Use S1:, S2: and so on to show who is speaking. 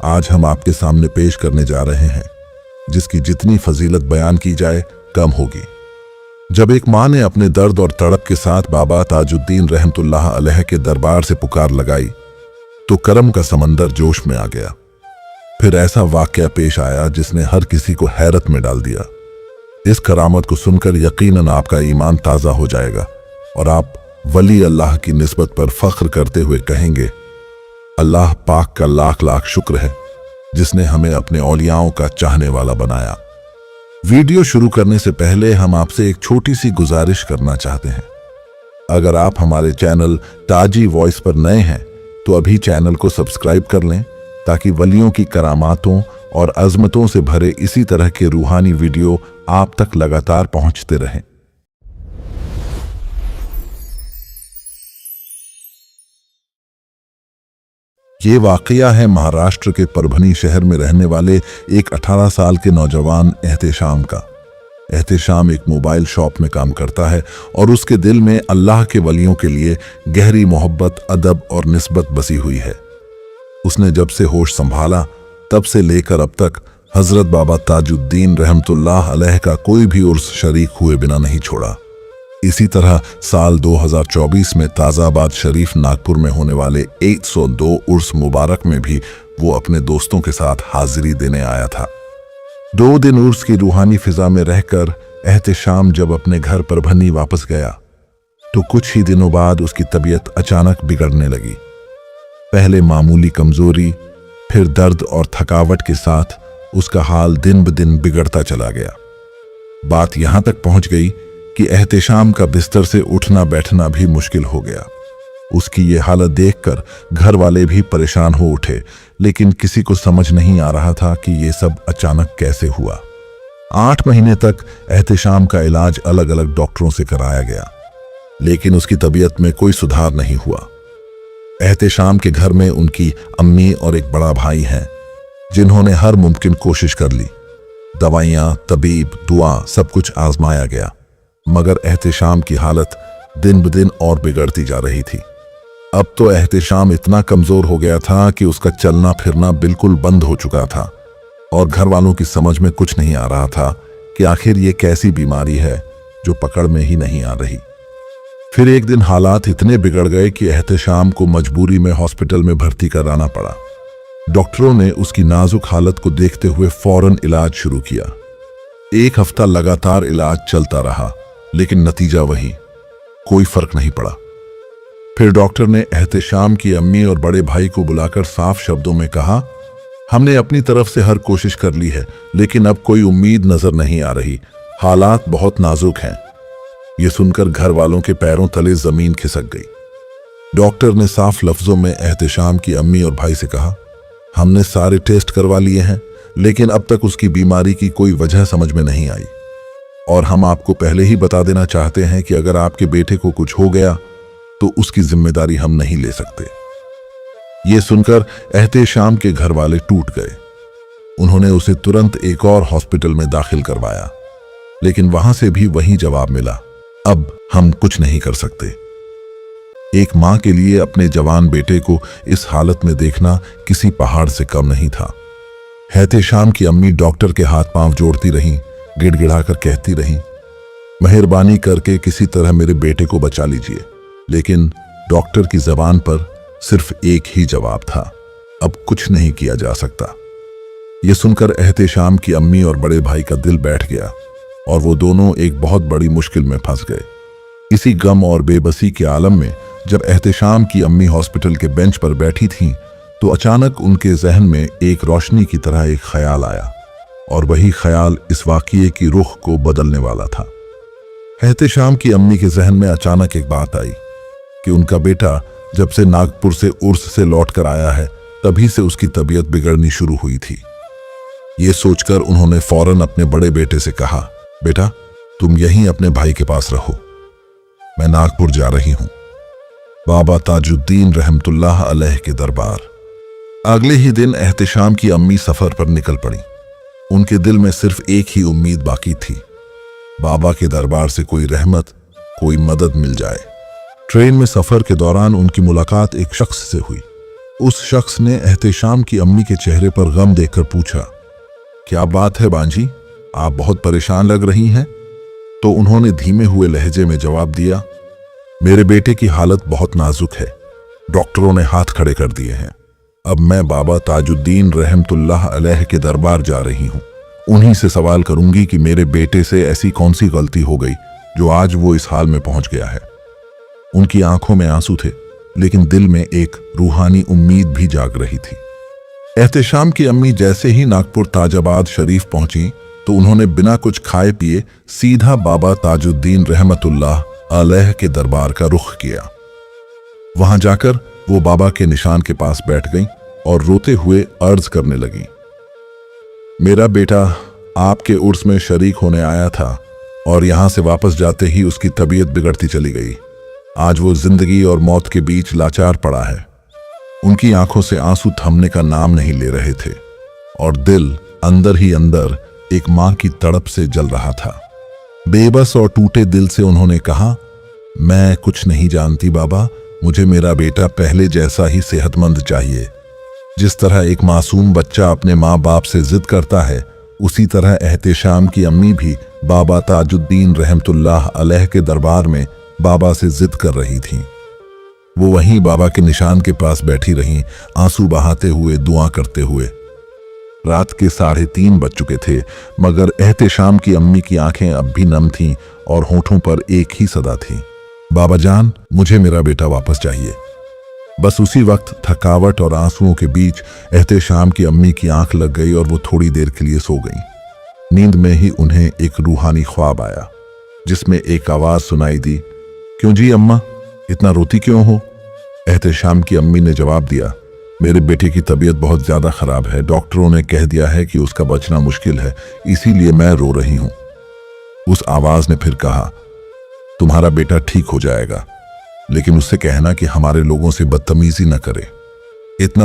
S1: आज हम आपके सामने पेश करने जा रहे हैं, जिसकी जितनी फजीलत बयान की जाए कम होगी। जब एक माँ ने अपने दर्द और तड़प के साथ बाबा ताजुद्दीन रहमतुल्लाह अलैह के दरबार से पुकार लगाई तो करम का समंदर जोश में आ गया। फिर ऐसा वाकया पेश आया जिसने हर किसी को हैरत में डाल दिया। इस करामत को सुनकर यकीनन आपका ईमान ताज़ा हो जाएगा और आप वली अल्लाह की निस्बत पर फख्र करते हुए कहेंगे, अल्लाह पाक का लाख लाख शुक्र है जिसने हमें अपने औलियाओं का चाहने वाला बनाया। वीडियो शुरू करने से पहले हम आपसे एक छोटी सी गुजारिश करना चाहते हैं। अगर आप हमारे चैनल ताजी वॉइस पर नए हैं तो अभी चैनल को सब्सक्राइब कर लें ताकि वलियों की करामातों और अजमतों से भरे इसी तरह के रूहानी वीडियो आप तक लगातार पहुंचते रहें। ये वाकया है महाराष्ट्र के परभनी शहर में रहने वाले एक 18 साल के नौजवान एहतेशाम का। एहतेशाम एक मोबाइल शॉप में काम करता है और उसके दिल में अल्लाह के वलियों के लिए गहरी मोहब्बत, अदब और निस्बत बसी हुई है। उसने जब से होश संभाला तब से लेकर अब तक हजरत बाबा ताजुद्दीन रहमतुल्लाह अलैह का कोई भी उर्स शरीक हुए बिना नहीं छोड़ा। इसी तरह साल 2024 में ताज़ाबाद शरीफ नागपुर में होने वाले 102 उर्स मुबारक में भी वो अपने दोस्तों के साथ हाजिरी देने आया था। 2 दिन उर्स की रूहानी फिजा में रहकर एहतेशाम जब अपने घर परभनी वापस गया तो कुछ ही दिनों बाद उसकी तबीयत अचानक बिगड़ने लगी। पहले मामूली कमजोरी, फिर दर्द और थकावट के साथ उसका हाल दिन ब दिन बिगड़ता चला गया। बात यहां तक पहुंच गई कि एहतेशाम का बिस्तर से उठना बैठना भी मुश्किल हो गया। उसकी ये हालत देखकर घर वाले भी परेशान हो उठे, लेकिन किसी को समझ नहीं आ रहा था कि ये सब अचानक कैसे हुआ। 8 महीने तक एहतेशाम का इलाज अलग अलग डॉक्टरों से कराया गया, लेकिन उसकी तबीयत में कोई सुधार नहीं हुआ। एहतेशाम के घर में उनकी अम्मी और एक बड़ा भाई हैं, जिन्होंने हर मुमकिन कोशिश कर ली। दवाइयाँ, तबीब, दुआ सब कुछ आजमाया गया, मगर एहतेशाम की हालत दिन ब दिन और बिगड़ती जा रही थी। अब तो एहतेशाम इतना कमजोर हो गया था कि उसका चलना फिरना बिल्कुल बंद हो चुका था और घर वालों की समझ में कुछ नहीं आ रहा था कि आखिर ये कैसी बीमारी है जो पकड़ में ही नहीं आ रही। फिर एक दिन हालात इतने बिगड़ गए कि एहतेशाम को मजबूरी में हॉस्पिटल में भर्ती कराना पड़ा। डॉक्टरों ने उसकी नाजुक हालत को देखते हुए फौरन इलाज शुरू किया। 1 हफ्ता लगातार इलाज चलता रहा, लेकिन नतीजा वही, कोई फर्क नहीं पड़ा। फिर डॉक्टर ने एहतेशाम की अम्मी और बड़े भाई को बुलाकर साफ शब्दों में कहा, हमने अपनी तरफ से हर कोशिश कर ली है, लेकिन अब कोई उम्मीद नजर नहीं आ रही। हालात बहुत नाजुक हैं। ये सुनकर घर वालों के पैरों तले जमीन खिसक गई। डॉक्टर ने साफ लफ्जों में एहतेशाम की अम्मी और भाई से कहा, हमने सारे टेस्ट करवा लिए हैं, लेकिन अब तक उसकी बीमारी की कोई वजह समझ में नहीं आई और हम आपको पहले ही बता देना चाहते हैं कि अगर आपके बेटे को कुछ हो गया तो उसकी जिम्मेदारी हम नहीं ले सकते। ये सुनकर एहतेशाम के घर वाले टूट गए। उन्होंने उसे तुरंत एक और हॉस्पिटल में दाखिल करवाया, लेकिन वहां से भी वही जवाब मिला, अब हम कुछ नहीं कर सकते। एक मां के लिए अपने जवान बेटे को इस हालत में देखना किसी पहाड़ से कम नहीं था। एहतेशाम की अम्मी डॉक्टर के हाथ पांव जोड़ती रहीं, गिड़गिड़ाकर कहती रहीं, मेहरबानी करके किसी तरह मेरे बेटे को बचा लीजिए। लेकिन डॉक्टर की जबान पर सिर्फ एक ही जवाब था, अब कुछ नहीं किया जा सकता। यह सुनकर एहतेशाम की अम्मी और बड़े भाई का दिल बैठ गया और वो दोनों एक बहुत बड़ी मुश्किल में फंस गए। इसी गम और बेबसी के आलम में जब एहतेशाम की अम्मी हॉस्पिटल के बेंच पर बैठी थीं तो अचानक उनके जहन में एक रोशनी की तरह एक ख्याल आया और वही ख्याल इस वाक़ये की रुख को बदलने वाला था। एहतेशाम की अम्मी के जहन में अचानक एक बात आई कि उनका बेटा जब से नागपुर से उर्स से लौट कर आया है तभी से उसकी तबीयत बिगड़नी शुरू हुई थी। ये सोचकर उन्होंने फौरन अपने बड़े बेटे से कहा, बेटा तुम यहीं अपने भाई के पास रहो, मैं नागपुर जा रही हूं, बाबा ताजुद्दीन रहमतुल्लाह अलैह के दरबार। अगले ही दिन एहतेशाम की अम्मी सफर पर निकल पड़ी। उनके दिल में सिर्फ एक ही उम्मीद बाकी थी, बाबा के दरबार से कोई रहमत, कोई मदद मिल जाए। ट्रेन में सफर के दौरान उनकी मुलाकात एक शख्स से हुई उस शख्स ने एहतेशाम की अम्मी के चेहरे पर गम देखकर पूछा, क्या बात है बांजी, आप बहुत परेशान लग रही हैं? तो उन्होंने धीमे हुए लहजे में जवाब दिया, मेरे बेटे की हालत बहुत नाजुक है, डॉक्टरों ने हाथ खड़े कर दिए हैं। अब मैं बाबा ताजुद्दीन रहमतुल्लाह अलैह के दरबार जा रही हूँ। उन्हीं से सवाल करूंगी कि मेरे बेटे से ऐसी कौन सी गलती हो गई जो आज वो इस हाल में पहुंच गया है। उनकी आंखों में आंसू थे, लेकिन दिल में एक रूहानी उम्मीद भी जाग रही थी। एहतेशाम की अम्मी जैसे ही नागपुर ताजाबाद शरीफ पहुंची तो उन्होंने बिना कुछ खाए पिए सीधा बाबा ताजुद्दीन रहमतुल्लाह अलैह के दरबार का रुख किया। वहां जाकर वो बाबा के निशान के पास बैठ गईं और रोते हुए अर्ज करने लगी, मेरा बेटा आपके उर्स में शरीक होने आया था और यहां से वापस जाते ही उसकी तबीयत बिगड़ती चली गई। आज वो जिंदगी और मौत के बीच लाचार पड़ा है। उनकी आंखों से आंसू थमने का नाम नहीं ले रहे थे और दिल अंदर ही अंदर एक मां की तड़प से जल रहा था। बेबस और टूटे दिल से उन्होंने कहा, मैं कुछ नहीं जानती बाबा, मुझे मेरा बेटा पहले जैसा ही सेहतमंद चाहिए। जिस तरह एक मासूम बच्चा अपने माँ बाप से जिद करता है, उसी तरह एहतेशाम की अम्मी भी बाबा ताजुद्दीन रहमतुल्लाह अलैह के दरबार में बाबा से जिद कर रही थीं। वो वहीं बाबा के निशान के पास बैठी रहीं, आंसू बहाते हुए, दुआ करते हुए। रात के 3:30 बज चुके थे, मगर एहतेशाम की अम्मी की आंखें अब भी नम थीं और होठों पर एक ही सदा थी, बाबा जान, मुझे मेरा बेटा वापस चाहिए। बस उसी वक्त थकावट और आंसुओं के बीच एहतेशाम की अम्मी की आंख लग गई और वो थोड़ी देर के लिए सो गईं। नींद में ही उन्हें एक रूहानी ख्वाब आया, जिसमें एक आवाज सुनाई दी, क्यों जी अम्मा, इतना रोती क्यों हो? एहतेशाम की अम्मी ने जवाब दिया, मेरे बेटे की तबीयत बहुत ज्यादा खराब है, डॉक्टरों ने कह दिया है कि उसका बचना मुश्किल है, इसीलिए मैं रो रही हूं। उस आवाज ने फिर कहा, तुम्हारा बेटा ठीक हो जाएगा, लेकिन उससे कहना कि हमारे लोगों से बदतमीजी न करे। इतना